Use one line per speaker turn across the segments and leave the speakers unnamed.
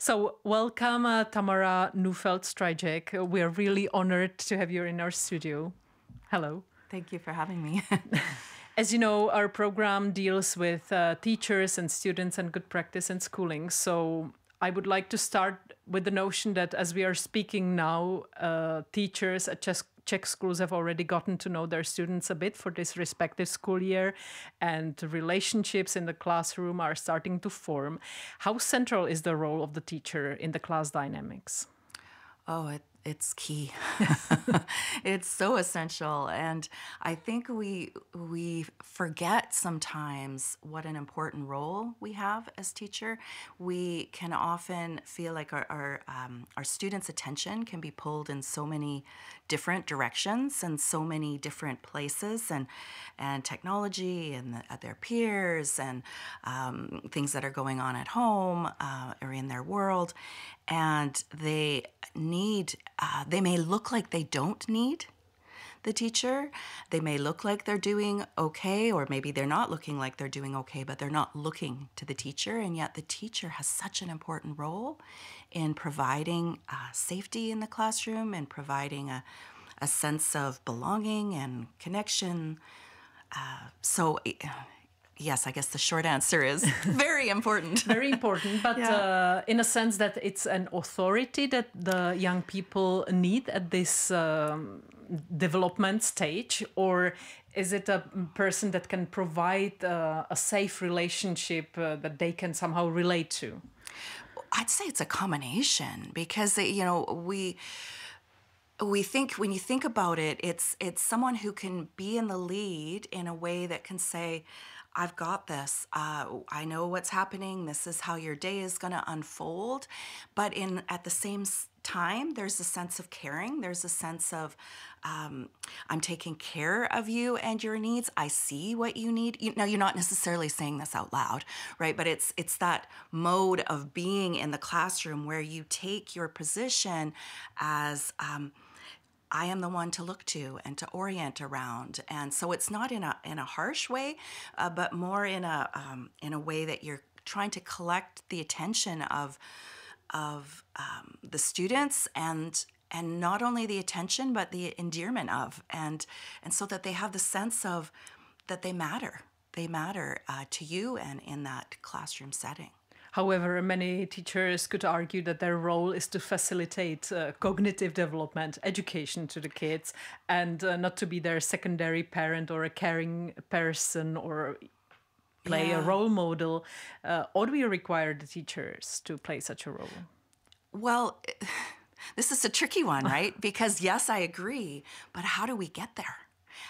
So welcome, Tamara Neufeld Strijack. We are really honored to have you in our studio. Hello.
Thank you for having me.
As you know, our program deals with teachers and students and good practice in schooling. So I would like to start with the notion that as we are speaking now, teachers at Czech schools have already gotten to know their students a bit for this respective school year, and relationships in the classroom are starting to form. How central is the role of the teacher in the class dynamics?
Oh, it's key. It's so essential. And I think we forget sometimes what an important role we have as teacher. We can often feel like our students' attention can be pulled in so many different directions and so many different places, and technology and their peers and things that are going on at home or in their world. And they may look like they don't need the teacher. They may look like they're doing okay, or maybe they're not looking like they're doing okay, but they're not looking to the teacher. And yet the teacher has such an important role in providing safety in the classroom and providing a sense of belonging and connection. Yes, I guess the short answer is very important.
Very important, but in a sense that it's an authority that the young people need at this development stage, or is it a person that can provide a safe relationship that they can somehow relate to?
I'd say it's a combination, because we think, when you think about it, it's someone who can be in the lead in a way that can say, I've got this. I know what's happening. This is how your day is going to unfold. But at the same time, there's a sense of caring. There's a sense of, I'm taking care of you and your needs. I see what you need. Now, you're not necessarily saying this out loud, right? But it's that mode of being in the classroom where you take your position as, I am the one to look to and to orient around. And so it's not in a harsh way, but more in a way that you're trying to collect the attention of the students, and not only the attention, but the endearment of, and so that they have the sense of that they matter. They matter to you and in that classroom setting.
However, many teachers could argue that their role is to facilitate cognitive development, education to the kids, and not to be their secondary parent or a caring person or play a role model. Or do we require the teachers to play such a role?
Well, this is a tricky one, right? Because yes, I agree, but how do we get there?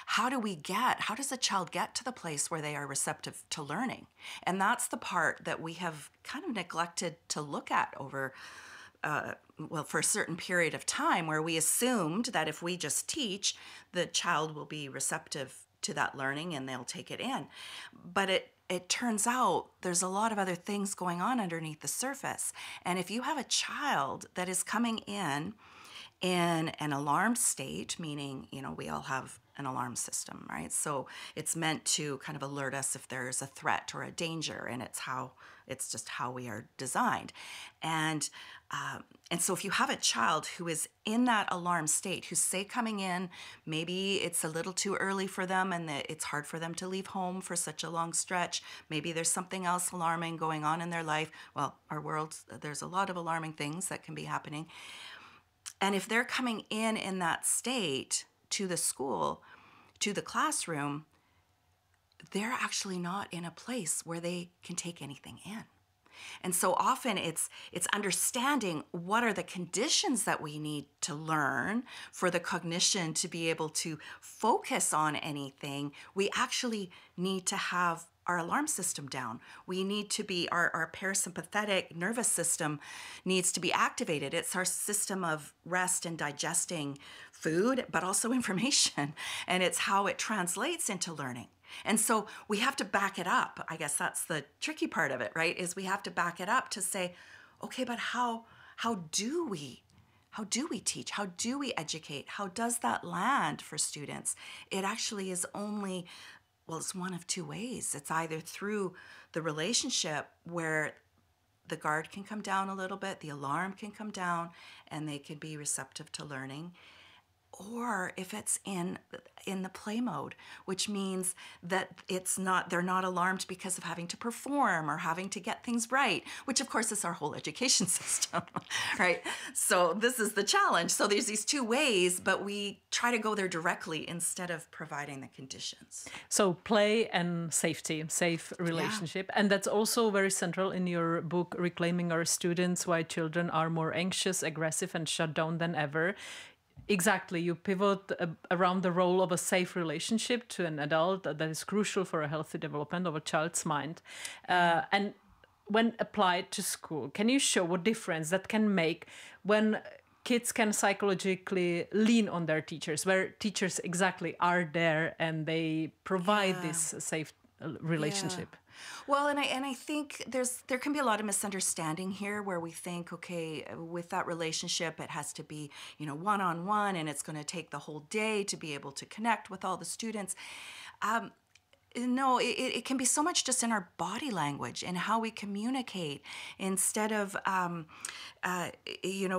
How does a child get to the place where they are receptive to learning? And that's the part that we have kind of neglected to look at over, for a certain period of time, where we assumed that if we just teach, the child will be receptive to that learning and they'll take it in. But it turns out there's a lot of other things going on underneath the surface. And if you have a child that is coming in an alarmed state, meaning, we all have an alarm system, right? So it's meant to kind of alert us if there's a threat or a danger, and it's just how we are designed. And so if you have a child who is in that alarm state, who's, say, coming in, maybe it's a little too early for them and it's hard for them to leave home for such a long stretch. Maybe there's something else alarming going on in their life. Well, our world, there's a lot of alarming things that can be happening. And if they're coming in that state to the school, to the classroom, they're actually not in a place where they can take anything in. And so often it's understanding what are the conditions that we need to learn for the cognition to be able to focus on anything. We actually need to have our alarm system down. We need to be, our parasympathetic nervous system needs to be activated. It's our system of rest and digesting food, but also information. And it's how it translates into learning. And so we have to back it up. I guess that's the tricky part of it, right? Is we have to back it up to say, okay, but how do we teach? How do we educate? How does that land for students? It actually is only, it's one of two ways. It's either through the relationship where the guard can come down a little bit, the alarm can come down, and they can be receptive to learning. Or if it's in the play mode, which means that they're not alarmed because of having to perform or having to get things right, which of course is our whole education system, right? So this is the challenge. So there's these two ways, but we try to go there directly instead of providing the conditions.
So play and safety, safe relationship. And that's also very central in your book, Reclaiming Our Students, Why Children Are More Anxious, Aggressive, and Shut Down Than Ever. Exactly. You pivot around the role of a safe relationship to an adult that is crucial for a healthy development of a child's mind. And when applied to school, can you show what difference that can make when kids can psychologically lean on their teachers, where teachers exactly are there and they provide this safe relationship?
Yeah. Well, and I think there can be a lot of misunderstanding here where we think, okay, with that relationship, it has to be, one-on-one, and it's going to take the whole day to be able to connect with all the students. No, it can be so much just in our body language and how we communicate instead of,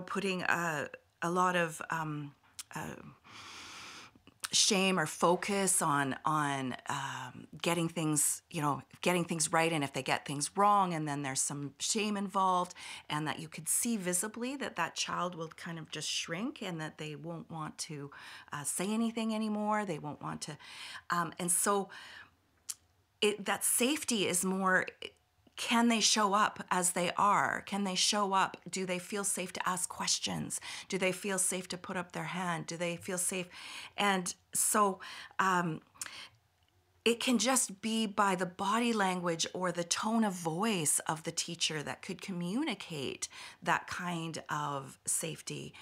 putting a lot of shame or focus on getting things right, and if they get things wrong, and then there's some shame involved, and that you could see visibly that child will kind of just shrink, and that they won't want to say anything anymore. They won't want to, and so that safety is more. Can they show up as they are? Can they show up? Do they feel safe to ask questions? Do they feel safe to put up their hand? Do they feel safe? And so it can just be by the body language or the tone of voice of the teacher that could communicate that kind of safety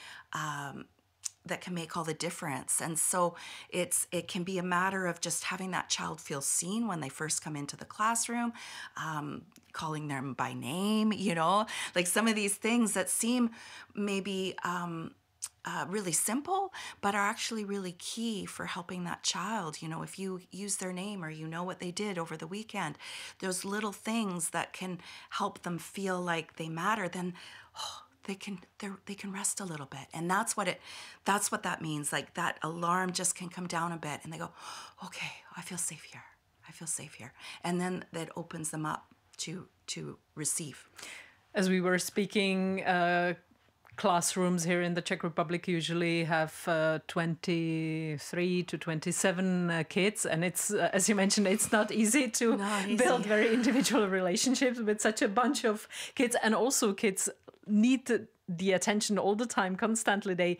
that can make all the difference. And so it can be a matter of just having that child feel seen when they first come into the classroom, calling them by name, like some of these things that seem maybe really simple, but are actually really key for helping that child. If you use their name or what they did over the weekend, those little things that can help them feel like they matter, then they can rest a little bit. And that's what that means. Like that alarm just can come down a bit and they go, okay, I feel safe here. And then that opens them up to receive.
As we were speaking, classrooms here in the Czech Republic usually have 23 to 27 kids. And it's, as you mentioned, it's not easy to build very individual relationships with such a bunch of kids. And also kids need the attention all the time, constantly. They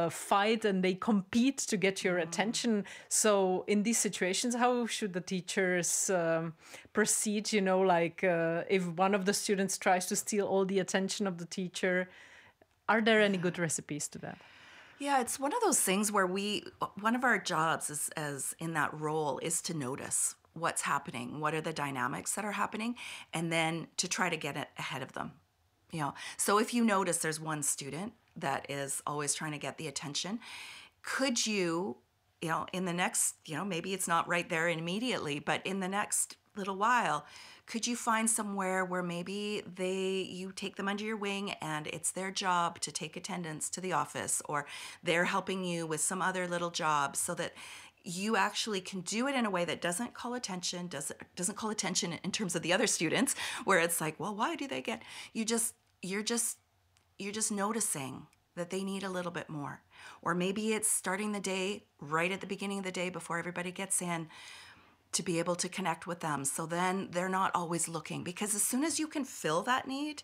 fight and they compete to get your attention. So in these situations, how should the teachers proceed? If one of the students tries to steal all the attention of the teacher, are there any good recipes to that?
Yeah, it's one of those things where one of our jobs as in that role is to notice what's happening, what are the dynamics that are happening, and then to try to get ahead of them. So if you notice there's one student that is always trying to get the attention, could you, in the next, maybe it's not right there immediately, but in the next little while, could you find somewhere where maybe you take them under your wing and it's their job to take attendance to the office, or they're helping you with some other little job, so that you actually can do it in a way that doesn't call attention in terms of the other students, where it's like, well, why do they get, you're just noticing that they need a little bit more. Or maybe it's starting the day right at the beginning of the day before everybody gets in, to be able to connect with them. So then they're not always looking, because as soon as you can fill that need,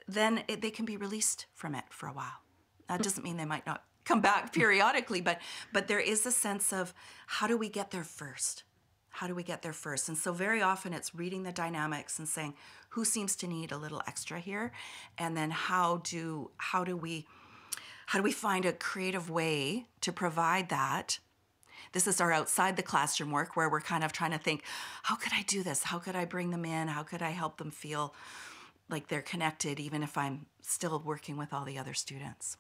then they can be released from it for a while. That doesn't mean they might not come back periodically, but there is a sense of, how do we get there first? How do we get there first? And so very often it's reading the dynamics and saying, who seems to need a little extra here? And then how do we find a creative way to provide that? This is our outside the classroom work, where we're kind of trying to think, how could I do this? How could I bring them in? How could I help them feel like they're connected, even if I'm still working with all the other students?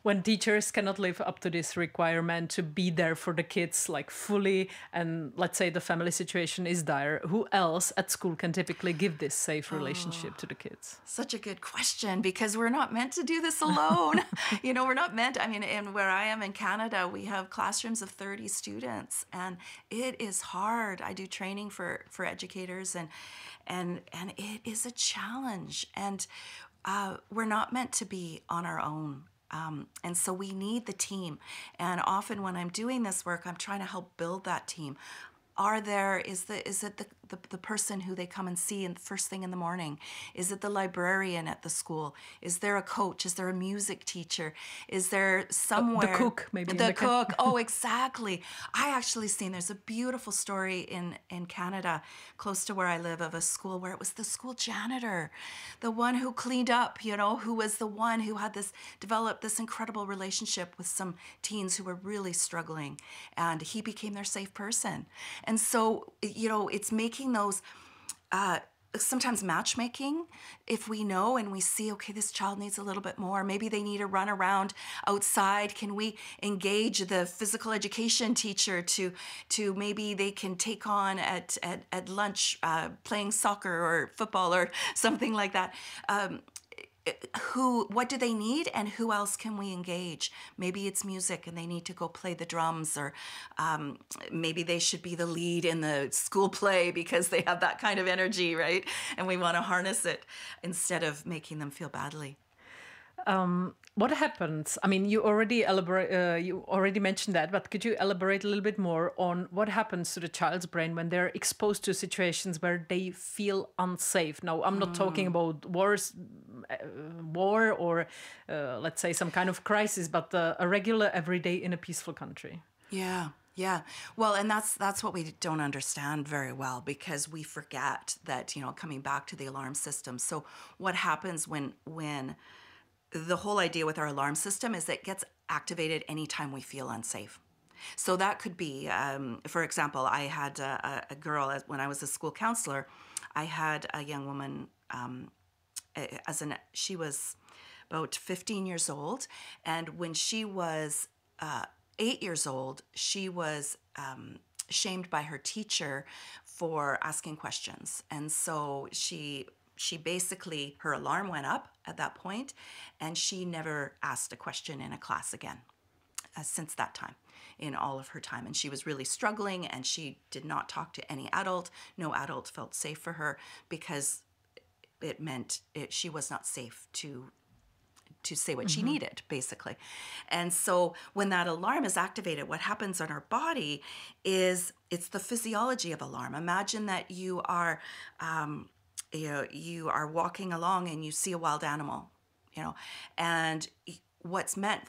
when teachers cannot live up to this requirement to be there for the kids like fully, and let's say the family situation is dire, who else at school can typically give this safe relationship to the kids?
Such a good question, because we're not meant to do this alone. We're not meant, and where I am in Canada, we have classrooms of 30 students, and it is hard. I do training for educators, and it is a challenge, and we're not meant to be on our own. And so we need the team. And often when I'm doing this work, I'm trying to help build that team. Is it the person who they come and see in first thing in the morning? Is it the librarian at the school? Is there a coach? Is there a music teacher? Is there somewhere...
The cook, maybe.
The cook. Oh, exactly. I actually seen, there's a beautiful story in Canada, close to where I live, of a school where it was the school janitor, the one who cleaned up, who was the one who had developed this incredible relationship with some teens who were really struggling. And he became their safe person. And so, it's making those, sometimes matchmaking, if we know and we see, okay, this child needs a little bit more, maybe they need a run around outside. Can we engage the physical education teacher to maybe they can take on at lunch, playing soccer or football or something like that? What do they need, and who else can we engage? Maybe it's music and they need to go play the drums, or maybe they should be the lead in the school play because they have that kind of energy, right? And we want to harness it instead of making them feel badly.
What happens? You already mentioned that, but could you elaborate a little bit more on what happens to the child's brain when they're exposed to situations where they feel unsafe? Now, I'm not talking about war or let's say some kind of crisis, but a regular everyday in a peaceful country.
Yeah. Well, and that's what we don't understand very well, because we forget that, coming back to the alarm system. So what happens when the whole idea with our alarm system is that it gets activated anytime we feel unsafe. So that could be, for example, I had a girl, when I was a school counselor, I had a young woman, she was about 15 years old, and when she was 8 years old, she was shamed by her teacher for asking questions. And so she basically, her alarm went up at that point, and she never asked a question in a class again since that time, in all of her time. And she was really struggling, and she did not talk to any adult. No adult felt safe for her, because it meant she was not safe to say what she needed, basically. And so when that alarm is activated, what happens in our body is, it's the physiology of alarm. Imagine that you are walking along and you see a wild animal, and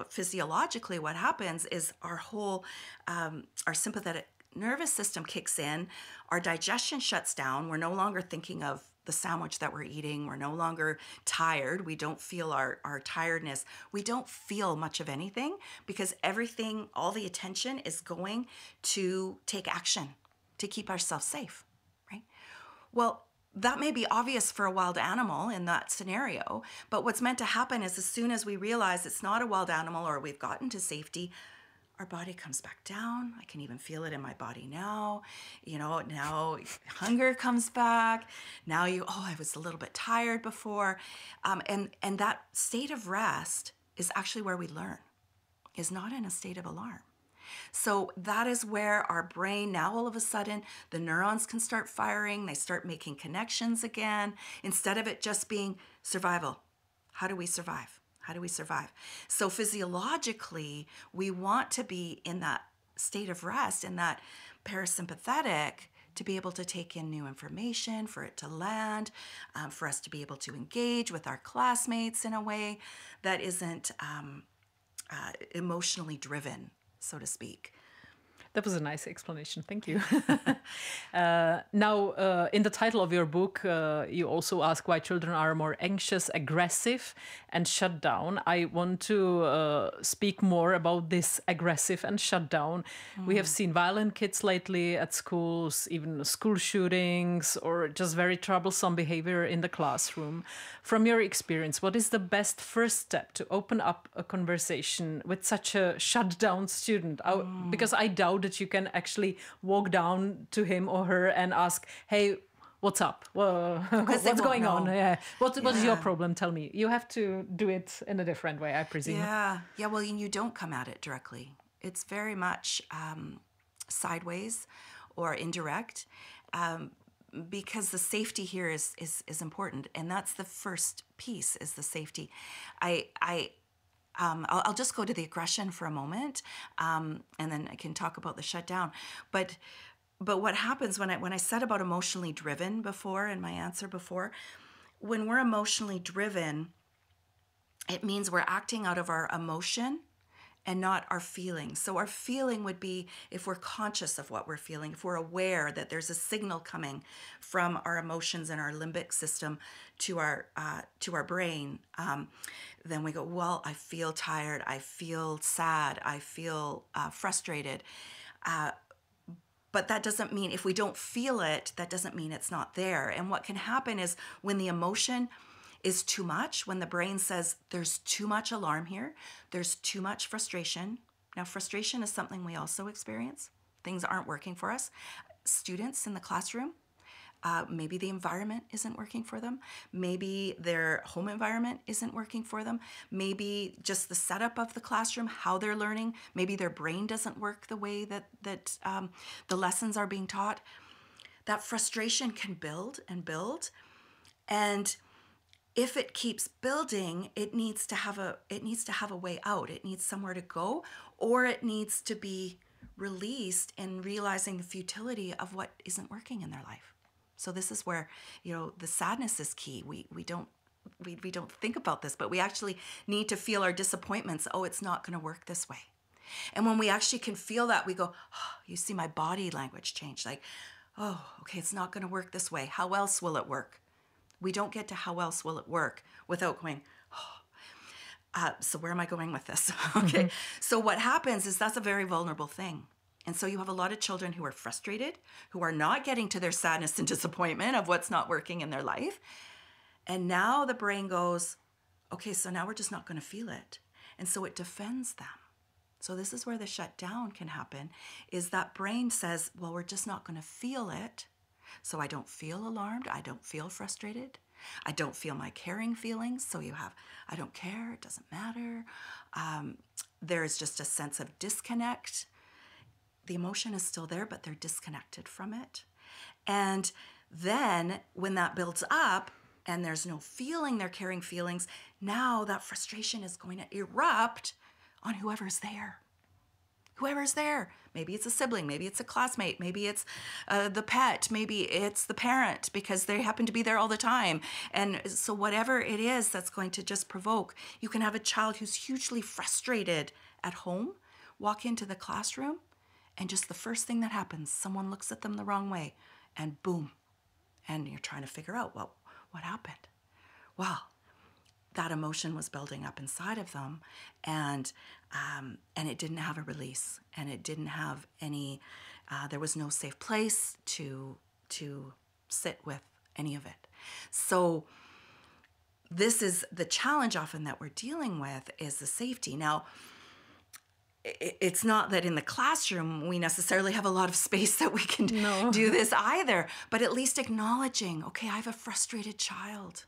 physiologically what happens is our whole, our sympathetic nervous system kicks in, our digestion shuts down, we're no longer thinking of the sandwich that we're eating, we're no longer tired, we don't feel our tiredness, we don't feel much of anything, because everything, all the attention is going to take action to keep ourselves safe, right? Well, that may be obvious for a wild animal in that scenario, but what's meant to happen is, as soon as we realize it's not a wild animal, or we've gotten to safety, our body comes back down. I can even feel it in my body now. Now hunger comes back. Now I was a little bit tired before. And that state of rest is actually where we learn, is not in a state of alarm. So that is where our brain, now all of a sudden, the neurons can start firing, they start making connections again, instead of it just being survival. How do we survive? How do we survive? So physiologically, we want to be in that state of rest, in that parasympathetic, to be able to take in new information, for it to land, for us to be able to engage with our classmates in a way that isn't emotionally driven, so to speak.
That was a nice explanation. Thank you. Now, in the title of your book, you also ask why children are more anxious, aggressive, and shut down. I want to speak more about this aggressive and shut down. We have seen violent kids lately at schools, even school shootings, or just very troublesome behavior in the classroom. From your experience, what is the best first step to open up a conversation with such a shut down student? Because I doubt that you can actually walk down to him or her and ask, hey, what's up? What's going on? Yeah. What is your problem? Tell me. You have to do it in a different way, I presume.
Yeah. Well, you don't come at it directly. It's very much sideways or indirect, because the safety here is important, and that's the first piece, is the safety. I'll just go to the aggression for a moment, and then I can talk about the shutdown. But what happens when I said about emotionally driven before in my answer before, when we're emotionally driven, it means we're acting out of our emotion and not our feelings. So our feeling would be if we're conscious of what we're feeling, if we're aware that there's a signal coming from our emotions and our limbic system to our brain, then we go, well, I feel tired, I feel sad, I feel frustrated. But that doesn't mean, if we don't feel it, that doesn't mean it's not there. And what can happen is when the emotion is too much, when the brain says there's too much alarm here, there's too much frustration. Now, frustration is something we also experience. Things aren't working for us. Students in the classroom, maybe the environment isn't working for them. Maybe their home environment isn't working for them. Maybe just the setup of the classroom, how they're learning. Maybe their brain doesn't work the way that the lessons are being taught. That frustration can build and build. And if it keeps building, it needs to have a way out. It needs somewhere to go, or it needs to be released in realizing the futility of what isn't working in their life. So this is where, the sadness is key. We don't think about this, but we actually need to feel our disappointments. Oh, it's not going to work this way. And when we actually can feel that, we go, oh, you see my body language change. Like, oh, okay, it's not going to work this way. How else will it work? We don't get to how else will it work without going, oh. So where am I going with this? Okay. So what happens is that's a very vulnerable thing. And so you have a lot of children who are frustrated, who are not getting to their sadness and disappointment of what's not working in their life. And now the brain goes, okay, so now we're just not going to feel it. And so it defends them. So this is where the shutdown can happen, is that brain says, well, we're just not going to feel it. So I don't feel alarmed, I don't feel frustrated, I don't feel my caring feelings. So you have, I don't care, it doesn't matter. There is just a sense of disconnect. The emotion is still there, but they're disconnected from it. And then when that builds up and there's no feeling, they're caring feelings, now that frustration is going to erupt on whoever's there. Whoever's there. Maybe it's a sibling, maybe it's a classmate, maybe it's the pet, maybe it's the parent because they happen to be there all the time. And so whatever it is that's going to just provoke, you can have a child who's hugely frustrated at home, walk into the classroom, and just the first thing that happens, someone looks at them the wrong way, and boom. And you're trying to figure out, well, what happened? Well, that emotion was building up inside of them, and it didn't have a release, and it didn't have any. There was no safe place to sit with any of it. So this is the challenge often that we're dealing with, is the safety. Now, it's not that in the classroom we necessarily have a lot of space that we can do this either, but at least acknowledging, okay, I have a frustrated child.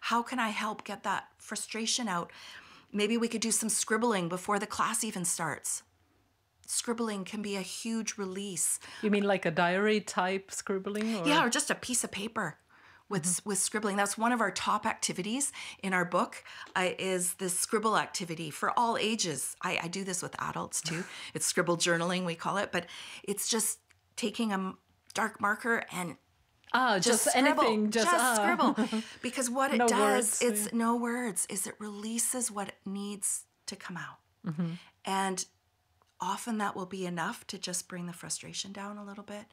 How can I help get that frustration out? Maybe we could do some scribbling before the class even starts. Scribbling can be a huge release.
You mean like a diary type scribbling? Or?
Yeah, or just a piece of paper with scribbling. That's one of our top activities in our book, is this scribble activity for all ages. I do this with adults too. It's scribble journaling, we call it, but it's just taking a dark marker and
just
scribble.
Anything. Just
scribble. Because what it does,
words,
no words, is it releases what it needs to come out. Mm-hmm. And often that will be enough to just bring the frustration down a little bit.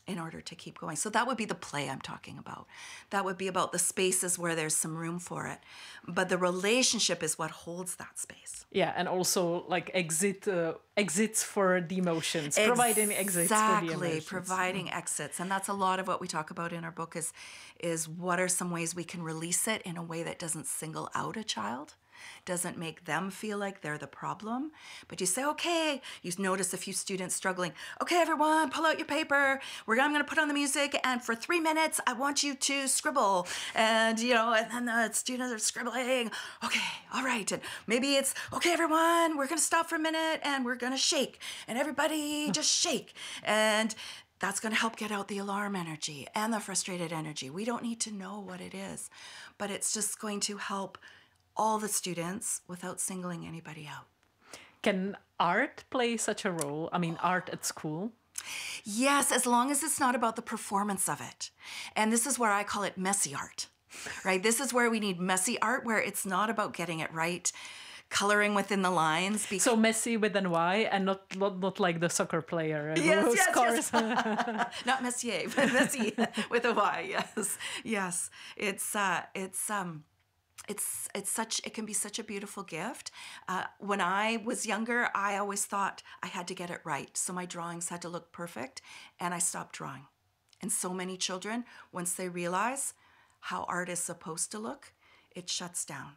In order to keep going. So that would be the play I'm talking about. That would be about the spaces where there's some room for it. But the relationship is what holds that space.
Yeah, and also like exits for the emotions, providing exits for the emotions.
Exactly, providing exits. And that's a lot of what we talk about in our book is what are some ways we can release it in a way that doesn't single out a child, doesn't make them feel like they're the problem. But you say, okay, you notice a few students struggling. Okay, everyone, pull out your paper. I'm going to put on the music, and for 3 minutes, I want you to scribble. And, and then the students are scribbling. Okay, all right. And maybe it's, okay, everyone, we're going to stop for a minute, and we're going to shake. And everybody just shake. And that's going to help get out the alarm energy and the frustrated energy. We don't need to know what it is, but it's just going to help all the students without singling anybody out.
Can art play such a role? I mean, art at school?
Yes, as long as it's not about the performance of it. And this is where I call it messy art, right? This is where we need messy art, where it's not about getting it right, coloring within the lines.
So messy with an Y and not like the soccer player.
Yes. Not Messier, but messy with a Y, yes. It can be such a beautiful gift. When I was younger, I always thought I had to get it right. So my drawings had to look perfect, and I stopped drawing. And so many children, once they realize how art is supposed to look, it shuts down.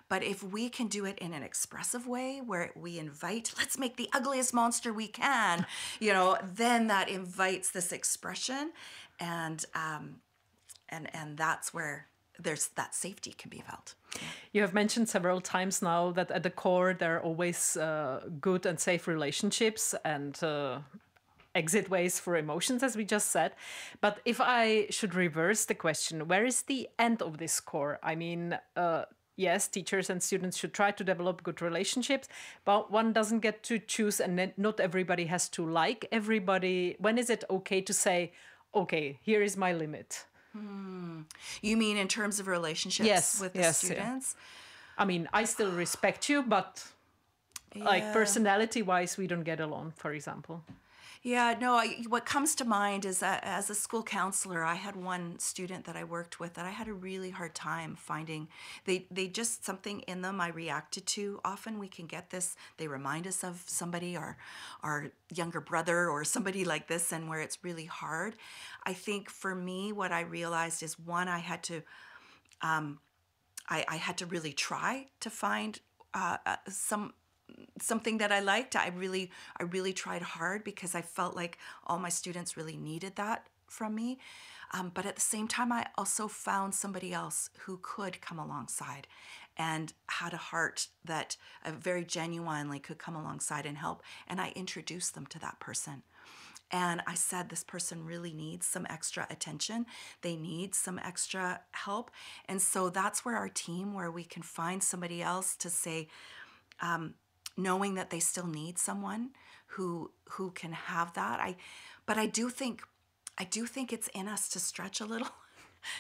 But if we can do it in an expressive way where we invite, let's make the ugliest monster we can, then that invites this expression, and that's where there's that safety can be felt.
You have mentioned several times now that at the core there are always good and safe relationships and exit ways for emotions, as we just said. But if I should reverse the question, where is the end of this core? I mean, yes, teachers and students should try to develop good relationships, but one doesn't get to choose, and not everybody has to like everybody. When is it okay to say, okay, here is my limit?
You mean in terms of relationships with the students?
Yeah. I mean, I still respect you, but like personality-wise, we don't get along, for example.
Yeah, no, what comes to mind is that as a school counselor, I had one student that I worked with that I had a really hard time finding. They just, something in them I reacted to. Often we can get this, they remind us of somebody, our younger brother or somebody like this, and where it's really hard. I think for me, what I realized is, one, I had to really try to find something that I liked. I really tried hard because I felt like all my students really needed that from me. But at the same time, I also found somebody else who could come alongside and had a heart that very genuinely could come alongside and help. And I introduced them to that person. And I said, this person really needs some extra attention. They need some extra help. And so that's where our team, where we can find somebody else to say, knowing that they still need someone who can have that. But I do think it's in us to stretch a little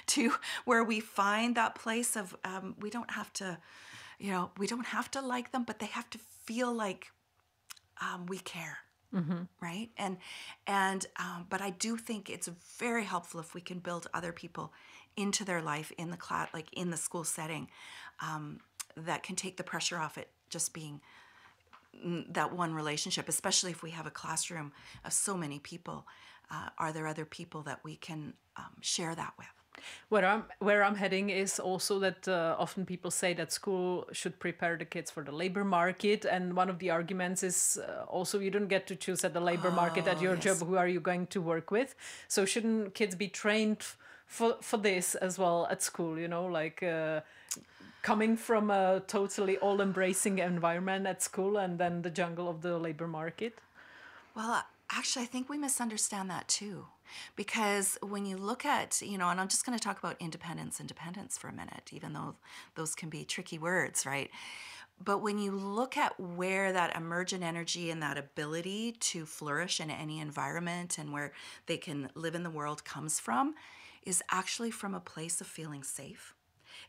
to where we find that place of we don't have to like them, but they have to feel like we care. Mm-hmm. Right? And but I do think it's very helpful if we can build other people into their life in the class, like in the school setting, that can take the pressure off it just being that one relationship, especially if we have a classroom of so many people. Are there other people that we can share that with?
Where I'm heading is also that often people say that school should prepare the kids for the labor market, and one of the arguments is also you don't get to choose at the labor market at your job who are you going to work with. So shouldn't kids be trained for this as well at school? Coming from a totally all-embracing environment at school and then the jungle of the labor market?
Well, actually, I think we misunderstand that too. Because when you look at, and I'm just going to talk about independence for a minute, even though those can be tricky words, right? But when you look at where that emergent energy and that ability to flourish in any environment and where they can live in the world comes from, is actually from a place of feeling safe.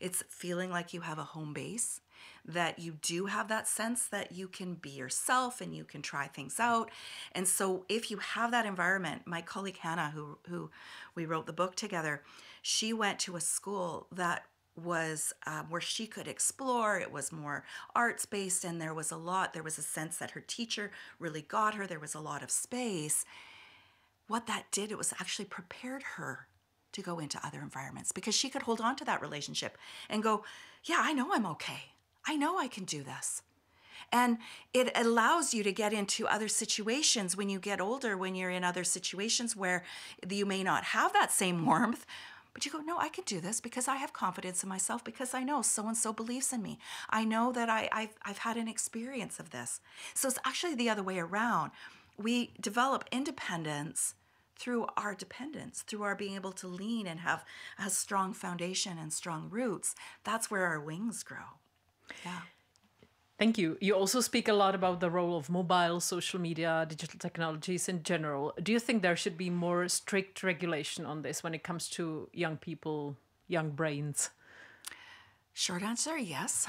It's feeling like you have a home base. that you do have that sense that you can be yourself and you can try things out. And so if you have that environment, my colleague Hannah, who we wrote the book together, she went to a school that was where she could explore. It was more arts-based, and there was a sense that her teacher really got her. There was a lot of space. What that did, it was actually prepared her to go into other environments, because she could hold on to that relationship and go, yeah, I know I'm okay. I know I can do this. And it allows you to get into other situations when you get older, when you're in other situations where you may not have that same warmth, but you go, no, I can do this because I have confidence in myself, because I know so-and-so believes in me. I know that I've had an experience of this. So it's actually the other way around. We develop independence through our dependence, through our being able to lean and have a strong foundation and strong roots. That's where our wings grow. Yeah.
Thank you. You also speak a lot about the role of mobile, social media, digital technologies in general. Do you think there should be more strict regulation on this when it comes to young people, young brains?
Short answer, yes.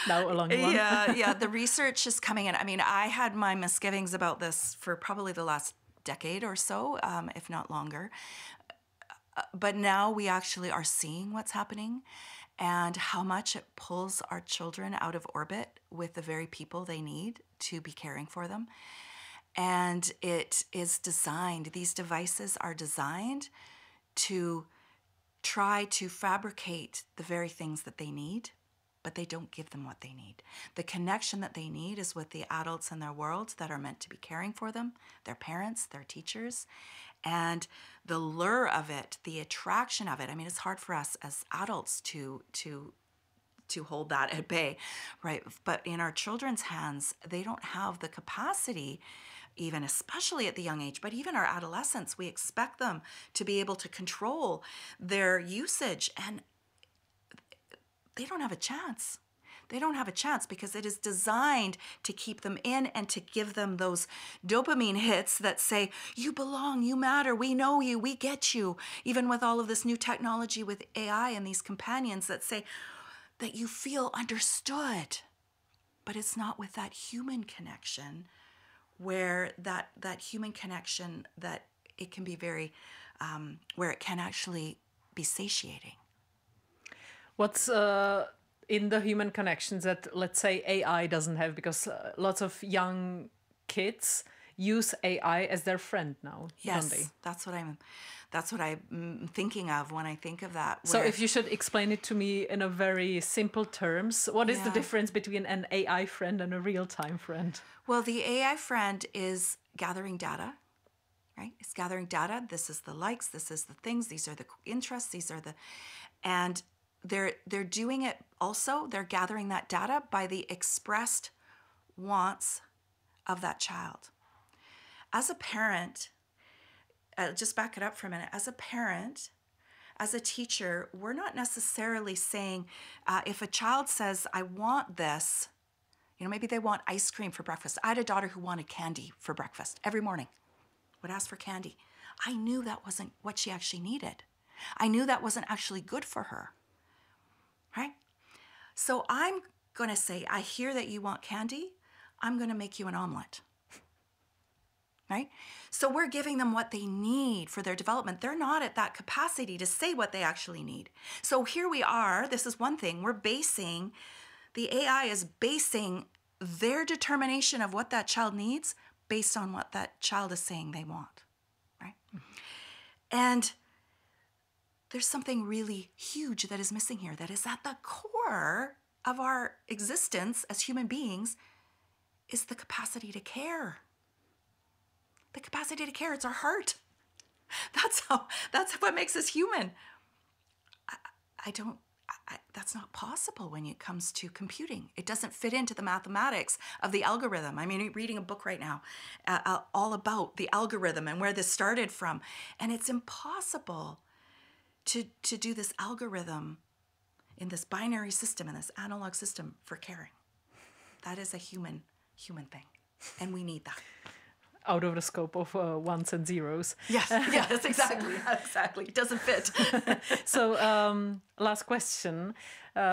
Now a long one.
Yeah. The research is coming in. I mean, I had my misgivings about this for probably the last decade or so, if not longer. But now we actually are seeing what's happening and how much it pulls our children out of orbit with the very people they need to be caring for them. And it is designed, these devices are designed to try to fabricate the very things that they need, but they don't give them what they need. The connection that they need is with the adults in their world that are meant to be caring for them, their parents, their teachers. And the lure of it, the attraction of it, I mean, it's hard for us as adults to hold that at bay, right? But in our children's hands, they don't have the capacity, even especially at the young age, but even our adolescents, we expect them to be able to control their usage, and they don't have a chance. They don't have a chance because it is designed to keep them in and to give them those dopamine hits that say, you belong, you matter, we know you, we get you. Even with all of this new technology with AI and these companions that say that you feel understood. But it's not with that human connection, where that human connection, that it can be very, where it can actually be satiating.
What's in the human connections that, let's say, AI doesn't have? Because lots of young kids use AI as their friend now, don't they?
Yes, that's what I'm thinking of when I think of that.
So if you should explain it to me in a very simple terms, what is the difference between an AI friend and a real-time friend?
Well, the AI friend is gathering data, right? It's gathering data. This is the likes, this is the things, these are the interests, and they're doing it also, they're gathering that data by the expressed wants of that child. As a parent, just back it up for a minute, as a parent, as a teacher, we're not necessarily saying, if a child says, I want this, maybe they want ice cream for breakfast. I had a daughter who wanted candy for breakfast every morning, would ask for candy. I knew that wasn't what she actually needed. I knew that wasn't actually good for her. Right? So I'm going to say, I hear that you want candy. I'm going to make you an omelet. Right? So we're giving them what they need for their development. They're not at that capacity to say what they actually need. So here we are. This is one thing. The AI is basing their determination of what that child needs based on what that child is saying they want. Right? And there's something really huge that is missing here, that is at the core of our existence as human beings, is the capacity to care. The capacity to care, it's our heart. That's what makes us human. That's not possible when it comes to computing. It doesn't fit into the mathematics of the algorithm. I'm reading a book right now all about the algorithm and where this started from. And it's impossible to do this algorithm in this binary system, in this analog system for caring. That is a human thing, and we need that.
Out of the scope of ones and zeros.
Yes, exactly. It doesn't fit.
So, last question.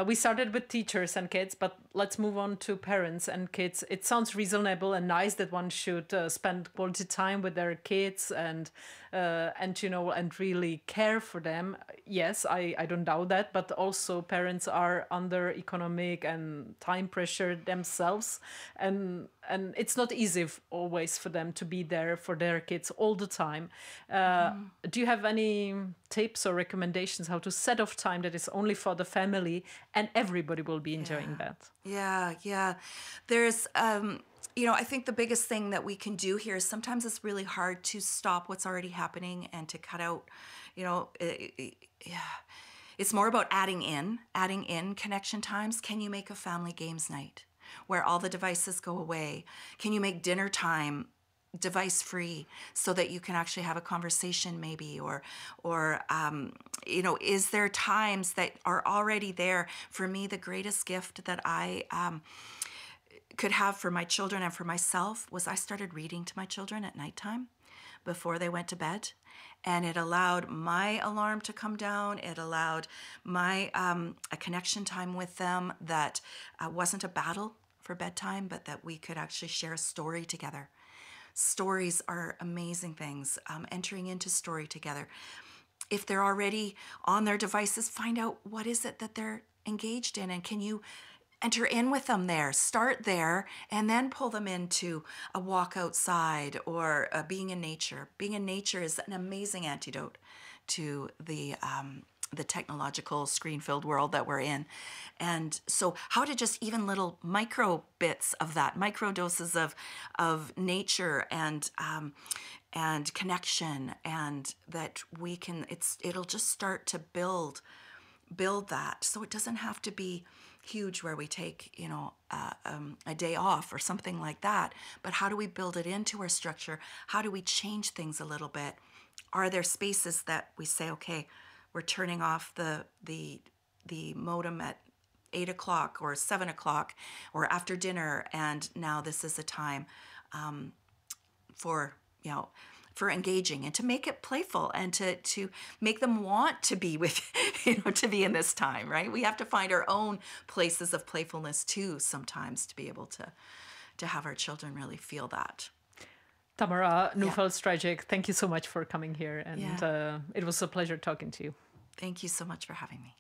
We started with teachers and kids, but let's move on to parents and kids. It sounds reasonable and nice that one should spend quality time with their kids and and really care for them. Yes, I don't doubt that, but also parents are under economic and time pressure themselves, and it's not easy always for them to be there for their kids all the time. Do you have any tips or recommendations how to set off time that is only for the family and everybody will be enjoying that?
Yeah. There's, I think the biggest thing that we can do here is sometimes it's really hard to stop what's already happening and to cut out, it's more about adding in connection times. Can you make a family games night where all the devices go away? Can you make dinner time device free so that you can actually have a conversation maybe, or is there times that are already there? For me, the greatest gift that I could have for my children and for myself was I started reading to my children at nighttime before they went to bed. And it allowed my alarm to come down. It allowed my a connection time with them that wasn't a battle for bedtime, but that we could actually share a story together. Stories are amazing things, entering into story together. If they're already on their devices, find out what is it that they're engaged in, and can you enter in with them there? Start there and then pull them into a walk outside or being in nature. Being in nature is an amazing antidote to the technological screen-filled world that we're in. And so how to just even little micro bits of that, micro doses of nature and connection, and that we can, it'll just start to build that. So it doesn't have to be huge where we take, a day off or something like that. But how do we build it into our structure? How do we change things a little bit? Are there spaces that we say, okay, we're turning off the modem at 8 o'clock or 7 o'clock or after dinner, and now this is a time for engaging, and to make it playful and to make them want to be with, to be in this time, right? We have to find our own places of playfulness too sometimes to be able to have our children really feel that.
Tamara Neufeld Strijack, thank you so much for coming here, and it was a pleasure talking to you.
Thank you so much for having me.